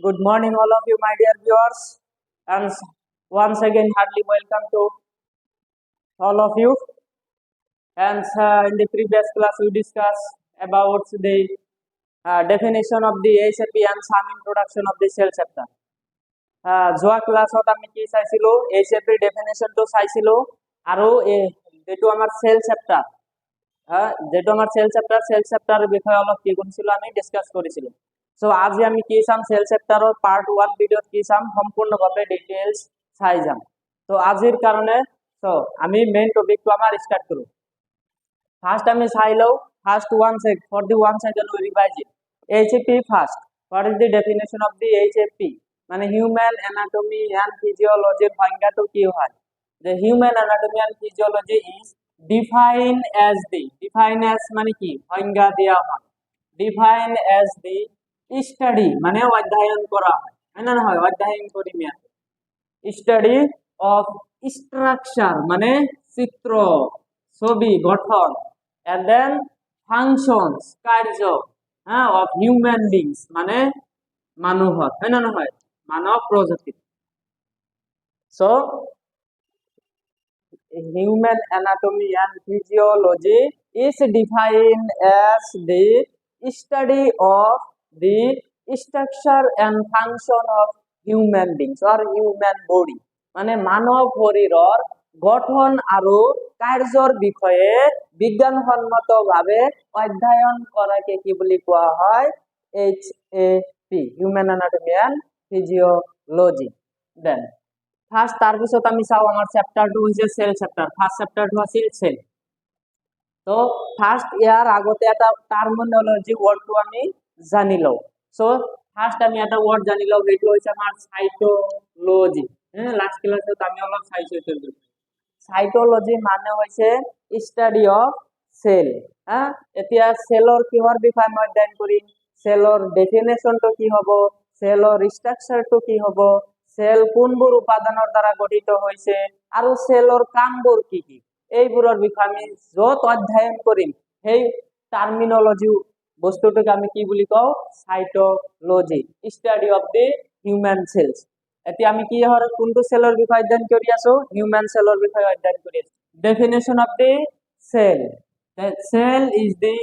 Good morning, all of you, my dear viewers, and once again, heartily welcome to all of you. And in the previous class, we discussed about the definition of the HAP and some introduction of the cell chapter. যোৱা ক্লাছত আমি কি চাইছিলো HAP ডেফিনেশনটো চাইছিলো আৰু যেটো আমাৰ cell chapter যেটো আমাৰ সেল চ্যাপ্টাৰৰ বিষয়ে অলপ কি কৰিছিলো আমি ডিসকাস কৰিছিলো সো আজি আমি কি চাম সেল চ্যাপ্টাৰৰ পাৰ্ট 1 ভিডিওত কি চাম সম্পূৰ্ণভাৱে ডিটেইলস চাই যাম তো আজিৰ কাৰণে সো আমি মেইন টপিকটো আমাৰ স্টাৰ্ট কৰো ফার্স্ট আমি চাই লও first one sake for the one second we revise it HAP first what is the definition of the HAP মানে হিউম্যান অ্যানাটমি এন্ড ফিজিওলজির সংজ্ঞাটো কি হয় the human anatomy and physiology is defined as মানে কি সংজ্ঞা দেয়া হয় defined as the study মানে অধ্যয়ন করা হয় না হয় অধ্যয়ন করি মিয়া study of structure মানে চিত্র ছবি গঠন and then functions কার্য of human beings মানে মানব না হয় মানব প্রজাতি so human anatomy and physiology is defined as the study of the structure and function of human beings or human body মানে মানব শৰীৰৰ গঠন আৰু কাৰ্যৰ বিষয়ে বিজ্ঞানসন্মতভাৱে অধ্যয়ন কৰাকে কি বুলি কোৱা হয় HAP human anatomy and physiology then first তার পিছত আমি চাও আমার চ্যাপ্টার 2 হইছে সেল চ্যাপ্টার ফার্স্ট চ্যাপ্টারটো আছিল সেল তো ফার্স্ট ইয়ার আগতে এটা টার্মিনোলজি ওয়ার্ডটো আমি জানি লও সো ফার্স্ট আমি এটা ওয়ার্ড জানি লও যেটো হইছে আমার সাইটোলজি লাস্ট ক্লাসে আমি অলপ সাইটোলজি সাইটোলজি মানে হইছে স্টাডি অফ সেল এতিয়া সেলৰ কিহৰ বিষয়ে মই অধ্যয়ন কৰিম সেলৰ ডেফিনেশনটো কি হ'ব সেলৰ স্ট্ৰাকচাৰটো কি হ'ব সেল কোনবোৰ উপাদানৰ দ্বাৰা গঠিত হৈছে আৰু সেলৰ কামবোৰ কি কি এইবোৰৰ বিষয়ে আমি যত অধ্যয়ন কৰিম সেই টার্মিনোলজি বস্তুটোক আমি কি বুলি কও cytology study of the human cells এতিয়া আমি কি হৰ কোনটো সেলৰ বিষয়ে অধ্যয়ন কৰি আছো হিউম্যান সেলৰ বিষয়ে অধ্যয়ন কৰি আছো definition of the cell that cell is the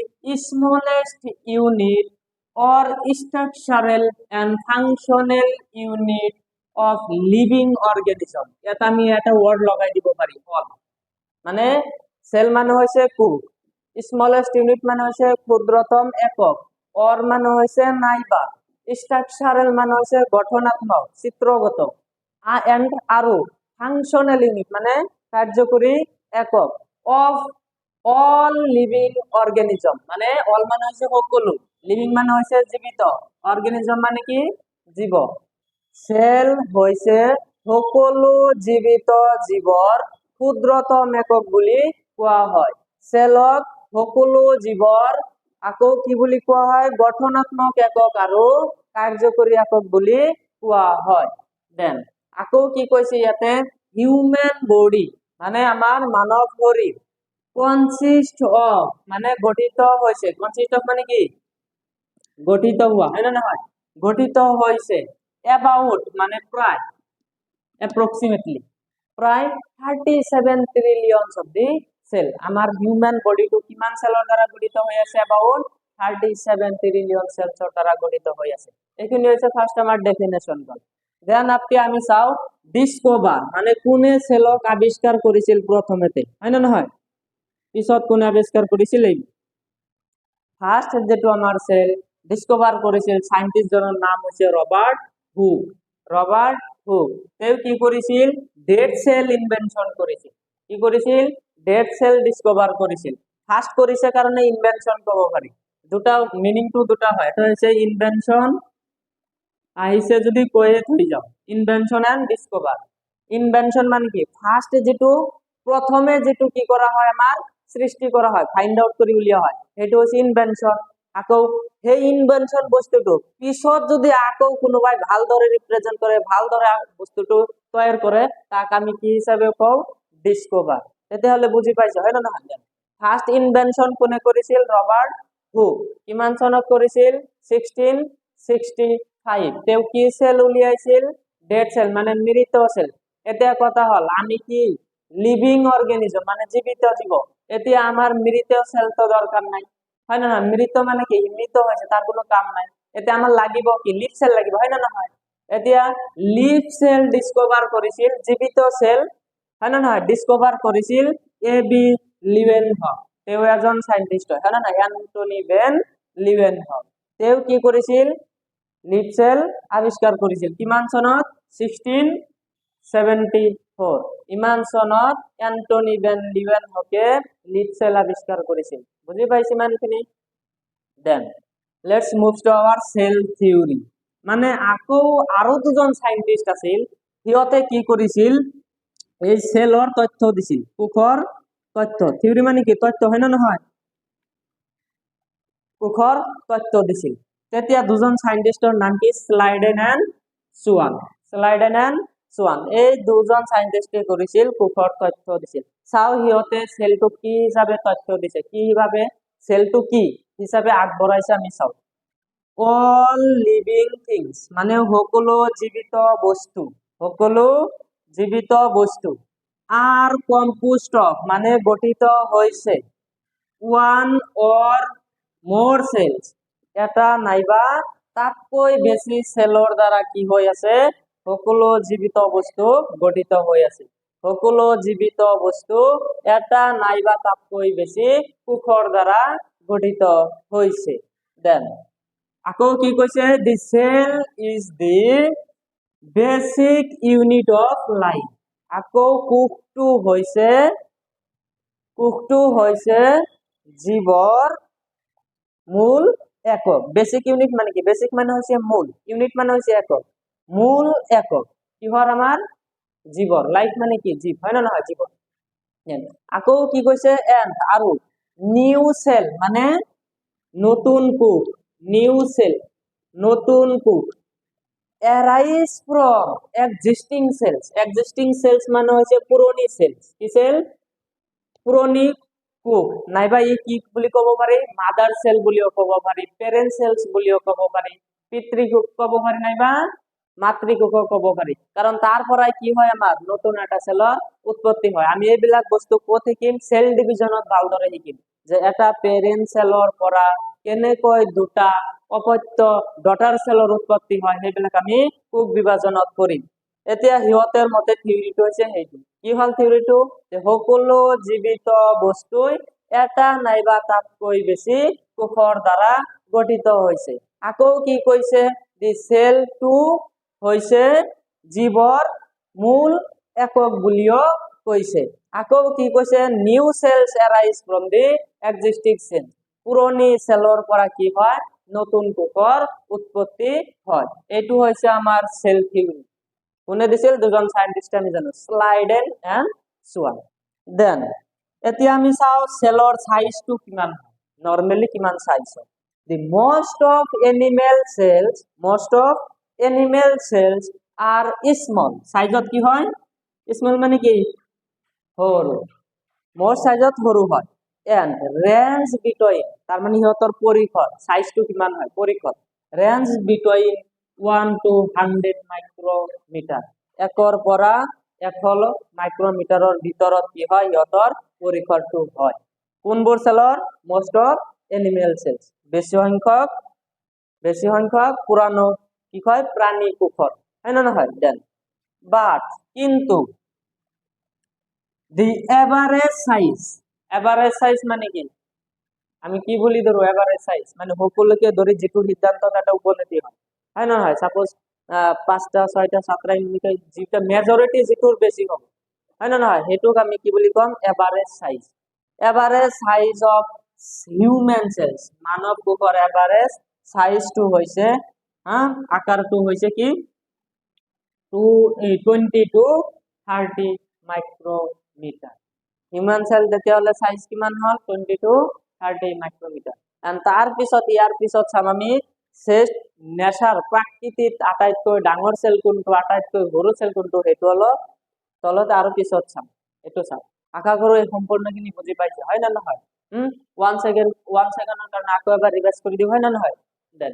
smallest unit or structural and functional unit of living organism এটা আমি এটা ওয়ার্ড লগাই দিব পারি অল মানে সেল মানে হইছে কোষ স্মলেস্ট ইউনিট মানে হইছে ক্ষুদ্রতম একক অর মানে হইছে নাইবা স্ট্রাকচারাল মানে হইছে গঠনাত্মক চিত্রগত এন্ড আরো ফাংশনাল ইউনিট মানে কার্যকরী একক অফ অল লিভিং অর্গানিজম মানে অল মানে হইছে সকলো লিভিং মানে হইছে জীবিত অর্গানিজম মানে কি জীব সেল হইছে সকলো জীবিত জীৱৰ ক্ষুদ্ৰতম একক বুলি কোৱা হয় সেলক সকলো জীৱৰ আকৌ কি বুলি কোৱা হয় গঠনাত্মক একক আৰু কাৰ্যকৰী একক বুলি কোৱা হয় দেন আকৌ কি কৈছে ইয়াতে হিউম্যান বডি মানে আমাৰ মানৱ শৰীৰ কনসিস্ট অফ মানে গঠিত হৈছে কনসিস্ট অফ মানে কি গঠিত হোৱা হয় না নহয় গঠিত হৈছে about মানে প্ৰায় approximately প্ৰায় 37 trillions of the cell আমাৰ হিউম্যান বডিটো কিমান সেলৰ দ্বাৰা গঠিত হৈ আছে about 37 trillion cells দ্বাৰা গঠিত হৈ আছে এখিনি হৈছে ফাৰ্স্ট আমাৰ ডেফিনেশন গল দেন আপনি আমি চাও ডিসকভাৰ মানে কোনে সেলক আবিষ্কাৰ কৰিছিল প্ৰথমতে হয় না নহয় পিছত কোনে আবিষ্কাৰ কৰিছিল এই ফাৰ্স্ট যেটো আমাৰ সেল ডিসকভাৰ কৰিছিল সায়েন্টিস্টজনৰ নাম হৈছে রবার্ট হুক তেও কি করেছিল ডেড সেল ইনভেনশন করেছিল কি করেছিল ডেড সেল ডিসকভার করেছিল ফার্স্ট করেছে কারণে ইনভেনশন কব পারি দুটা মিনিং টু দুটা হয় এটা হচ্ছে ইনভেনশন আইছে যদি কয়ে থই যাও ইনভেনশন এন্ড ডিসকভার ইনভেনশন মানে কি ফার্স্ট যেটো প্রথমে যেটো কি করা হয় আমার সৃষ্টি করা হয় ফাইন্ড আউট করি উলিয়া হয় এটা হচ্ছে ইনভেনশন আকৌ সেই ইনভেনশন বস্তুটো পিছত যদি আকৌ কোনোবাই ভালদৰে ৰিপ্ৰেজেন্ট কৰে ভালদৰে বস্তুটো তৈয়াৰ কৰে তাক আমি কি হিচাপে কও ডিসকভাৰ তেতিয়াহলে বুজি পাইছো হয় না নহয় ফাৰ্স্ট ইনভেনশন কোনে কৰিছিল ৰবাৰ্ট হুক কিমান চনত কৰিছিল 1665 5 তেও কি সেল উলিয়াইছিল ডেড সেল মানে মৃত সেল এতিয়া কথা হল আমি কি লিভিং অর্গানিজম মানে জীবিত জীব এতিয়া আমার মৃত সেল তো দরকার নাই হয় না না মৃত মানে কি মৃত হয়েছে তার কোনো কাম নাই এতিয়া আমার লাগিব কি লিভ সেল লাগিব হয় না নহয় এতিয়া লিভ সেল ডিসকভার কৰিছিল জীবিত সেল হয় না নহয় ডিসকভাৰ কৰিছিল এ বি লিভেনহক তেও এজন সাইন্টিস্ট হয় না না এন্টনি ভেন লিভেনহক তেও কি কৰিছিল লিভ সেল আবিষ্কাৰ কৰিছিল কিমান চনত 1674 ইমান চনত এন্টনি ভেন লিভেনহকে লিভ সেল আবিষ্কাৰ কৰিছিল বুজি পাইছে ইমানখিনি then let's move to our cell theory মানে আকৌ আৰু দুজন সাইন্টিস্ট আছিল সিহঁতে কি কৰিছিল এই সেলৰ তথ্য দিছিল কোষৰ তথ্য থিওৰি মানে কি তথ্য হয় না নহয় কোষৰ তথ্য দিছিল তেতিয়া দুজন সাইন্টিস্টৰ নাম কি স্লাইডেন এন্ড সুৱান এই দুজন সাইন্টিস্টে কৰিছিল কোষৰ তথ্য দিছিল চাও সিহঁতে সেলটো কি হিচাপে তথ্য দিছে কি হিচাপে সেলটো কি হিচাপে আগবঢ়াইছে আমি চাও অল লিভিং থিংস মানে সকলো জীবিত বস্তু আর কম্পোস্ট অফ মানে গঠিত হয়েছে ওয়ান অর মোর সেলস এটা নাইবা তাতকৈ বেশি সেলৰ দ্বারা কি হৈ আছে সকলো জীবিত বস্তু গঠিত হৈ আছে সকলো জীবিত বস্তু এটা নাইবা তাতকৈ বেশি কোষৰ দ্বারা গঠিত হৈছে দেন আকৌ কি কৈছে the cell is the basic unit of life আকৌ কোষটো হৈছে জীৱৰ মূল একক বেসিক ইউনিট মানে কি বেসিক মানে হৈছে মূল ইউনিট মানে হৈছে একক মূল একক কিহৰ আমাৰ জীৱৰ লাইফ মানে কি জীৱ হয় না নহয় জীৱৰ আকৌ কি কৈছে এন্ড আৰু নিউ সেল মানে নতুন কোষ নিউ সেল নতুন কোষ arise from existing cells মানে হচ্ছে পুরনি সেলস কি সেল পুরনি কোষ নাইবা ই কি বুলি কব পারি মাদার সেল বুলিও কব পারি প্যারেন্ট সেলস বুলিও কব পারি পিতৃকোষ কব পারি নাইবা মাতৃকোষ কব পারি কারণ তার পৰাই কি হয় আমাৰ নতুন এটা সেলৰ উৎপত্তি হয় আমি এইবিলাক বস্তু ক'ত শিকিম সেল ডিভিজনত ভালদৰে শিকিম যে এটা প্যাৰেন্ট সেলৰ পৰা কেনেকৈ দুটা অপত্য ডটাৰ সেলৰ উৎপত্তি হয় সেইবিলাক আমি কোষ বিভাজনত কৰিম এতিয়া সিহঁতৰ মতে থিওৰিটো হৈছে সেইটো কি হল থিওৰিটো যে সকলো জীবিত বস্তুই এটা নাইবা তাতকৈ বেছি কোষৰ দ্বাৰা গঠিত হৈছে আকৌ কি কৈছে দি সেলটো হৈছে জীৱৰ মূল একক বুলিও কৈছে আকৌ কি কৈছে new cells arise from the existing cell পুৰনি সেলৰ পৰা কি হয় নতুন কোষৰ উৎপত্তি হয় এইটো হৈছে আমাৰ সেল থিওৰি কোনে দিছিল দুজন সাইন্টিস্ট আমি জানো স্লাইডেন এন্ড সুৱান দেন এতিয়া আমি চাও সেলৰ সাইজটো কিমান নরমালি কিমান সাইজ হয় দি most of animal cells are small সাইজত কি হয় স্মল মানে কি সৰু most সাইজত সৰু হয় and range between তাৰ মানে সিহঁতৰ পৰিসৰ সাইজটো কিমান হয় পৰিসৰ range between 1 to 100 মাইক্ৰোমিটাৰ একৰ পৰা 100 মাইক্ৰোমিটাৰৰ ভিতৰত কি হয় সিহঁতৰ পৰিসৰটো হয় কোনবোৰ সেলৰ most of animal cells বেছি সংখ্যক পুৰানো কি হয় প্ৰাণী কোষৰ হয় না নহয় দেন বাট কিন্তু দি এভারেজ সাইজ মানে কি আমি কি বলি ধরো এভারেজ সাইজ মানে সকলোকে ধরে যেটো সিদ্ধান্ত এটা উপনীতি হয় না হয় সাপোজ 5টা 6টা 7টা ইউনিটে যেটা মেজরিটি যেটোর বেশি হবে হয় না নহয় হেতুক আমি কি বলি কম average size of human cells মানব কোষৰ এভাৰেজ সাইজটো হৈছে আকাৰটো হৈছে কি 20 to 30 মাইক্রোমিটার হিউম্যান সেল তেতিয়াহলে সাইজ কিমান হল 20 to 30 মাইক্রোমিটার এন্ড তার পিছত ইয়াৰ পিছত চাম আমি শ্ৰেষ্ঠ নেচাৰ প্ৰাকৃতিক আটাইতকৈ ডাঙৰ সেল কোনটো আটাইতকৈ সৰু সেল কোনটো হেতু হলো তলত আৰু পিছত চাম এটো চাম আশা কৰো এই সম্পূৰ্ণখিনি বুজি পাইছে হয় না নহয় 1 সেকেন্ডৰ কাৰণে আকৌ এবাৰ ৰিভাইজ কৰি দিও হয় না নহয় দেন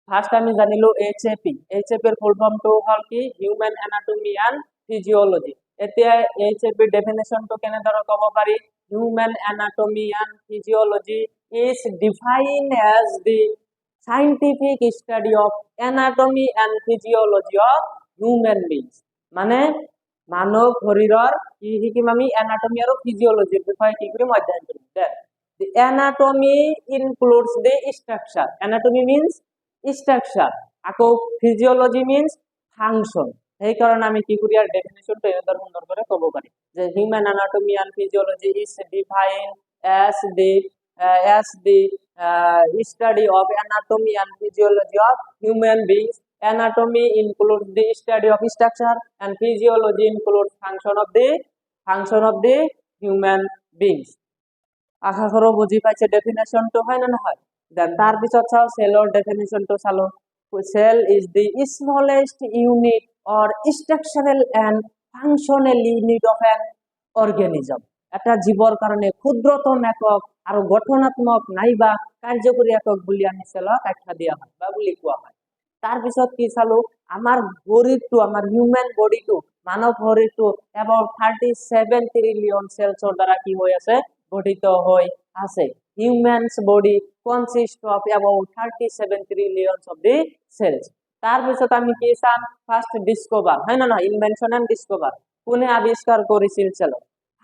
ফার্স্ট আমি জানিলো HAP এর ফুল ফর্মটো হল কি হিউম্যান এনাটমি এন্ড ফিজিওলজি এতিয়া HAP ডেফিনেশনটো কেনেদৰে ক'ব পাৰি human anatomy and physiology is defined as the scientific study of anatomy and physiology of human beings মানে মানৱ শৰীৰৰ কি শিকিম আমি anatomy আৰু physiology বিষয়ে কি কৰিম অধ্যয়ন কৰিম then the anatomy includes the structure anatomy means structure আকৌ physiology means function সেই কাৰণে আমি কি করি আর ডেফিনিশনটো এর সুন্দর করে ক'ব পারি যে human anatomy and physiology is defined as the study of anatomy and physiology of human beings. Anatomy includes the study of structure and physiology includes function of the human beings. আশা করো বুঝি পাইছে ডেফিনেশনটো হয় না নহয় দেন তার পিছত চাও সেলৰ ডেফিনেশনটো চালো cell is the smallest unit or structural and functional unit of an organism এটা জীৱৰ কাৰণে ক্ষুদ্ৰতম একক আৰু গঠনাত্মক নাইবা কাৰ্যকৰী একক বুলি আমি সেলক আখ্যা দিয়া হয় বা বুলি কোৱা হয় তাৰ পিছত কি চালো আমাৰ শৰীৰটো আমাৰ হিউম্যান বডিটো মানৱ শৰীৰটো about 37 ট্ৰিলিয়ন সেলছৰ দ্বাৰা কি হৈ আছে গঠিত হৈ আছে humans body consist of about 37 trillion of the cells তার পিছত আমি কি চাম ফার্স্ট ডিসকভার হয় না না ইনভেনশন এন্ড ডিসকভার কোনে আবিষ্কার করেছিল সেল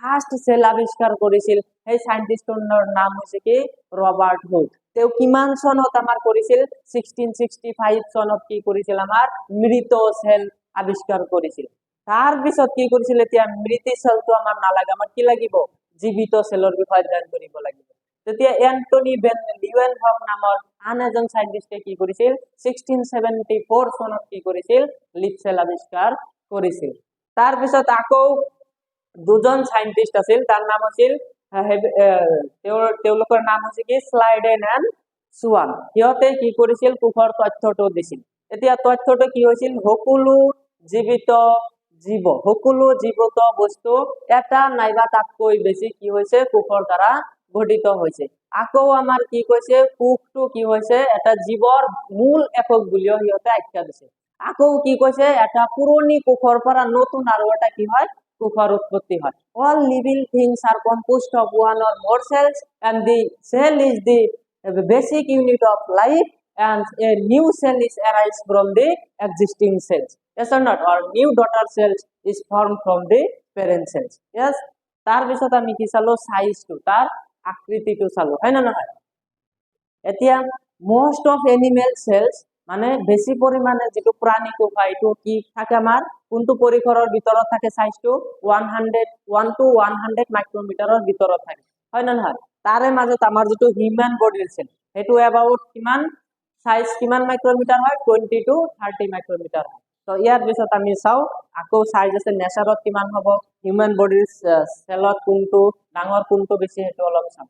ফার্স্ট সেল আবিষ্কার করেছিল এই সায়েন্টিস্টৰ নাম হৈছে কি ৰবাৰ্ট হুক তেও কিমান সনত আমাৰ কৰিছিল 1665 সনত কি কৰিছিল আমাৰ মৃত সেল আবিষ্কাৰ কৰিছিল তাৰ পিছত কি কৰিছিল এতিয়া মৃত সেলটো আমাৰ নালাগে আমাৰ কি লাগিব জীবিত সেলৰ বিষয়ে অধ্যয়ন কৰিব লাগিব তেতিয়া এন্টনি ভেন লিউৱেনহফ নামৰ আন এজন সায়েন্টিস্টে কি কৰিছিল 1674 সনত কি কৰিছিল লিড সেল আৱিষ্কাৰ কৰিছিল তাৰ পিছত আকৌ দুজন সায়েন্টিস্ট আছিল তাৰ নাম আছিল তেওঁলোকৰ নাম হৈছে কি স্লাইডেন এন্ড সুৱান সিহঁতে কি কৰিছিল কুফৰ তথ্যটো দিছিল এতিয়া তথ্যটো কি হৈছিল সকলো জীৱিত বস্তু এটা নাইবা তাতকৈ বেছি কি হৈছে কুফৰ দ্বাৰা গঠিত হৈছে আকৌ আমাৰ কি কৈছে কুফটো কি হৈছে এটা জীৱৰ মূল একক বুলিও সিহঁতে আখ্যা দিছে আকৌ কি কৈছে এটা পুৰণি কুফৰ পৰা নতুন আৰু এটা কি হয় কুফৰ উৎপত্তি হয় all living things are composed of one or more cells and the cell is the basic unit of life and a new cell is arise from the existing cells yes or not or new daughter cells is formed from the parent cells yes তার পিছত আমি কি চালো সাইজটো তার আকৃতিটো চালো হয় না নহয় এতিয়া মোস্ট অফ এনিমেল সেলস মানে বেছি পৰিমাণে যেটো প্ৰাণী কোষ এইটো কি থাকে আমাৰ কোনটো পৰিসৰৰ ভিতৰত থাকে সাইজটো 1 to 100 মাইক্ৰোমিটাৰৰ ভিতৰত থাকে হয় না নহয় তাৰে মাজত আমাৰ যেটো হিউম্যান বডিৰ সেল এটো এবাউট কিমান সাইজ কিমান মাইক্ৰোমিটাৰ হয় 20 to 30 মাইক্ৰোমিটাৰ তো ইয়াৰ পিছত আমি চাও আকৌ সাইজ আছে নেচাৰত কিমান হ'ব হিউম্যান বডিৰ সেলত কোনটো ডাঙৰ কোনটো বেছি হেতু অলপ চাম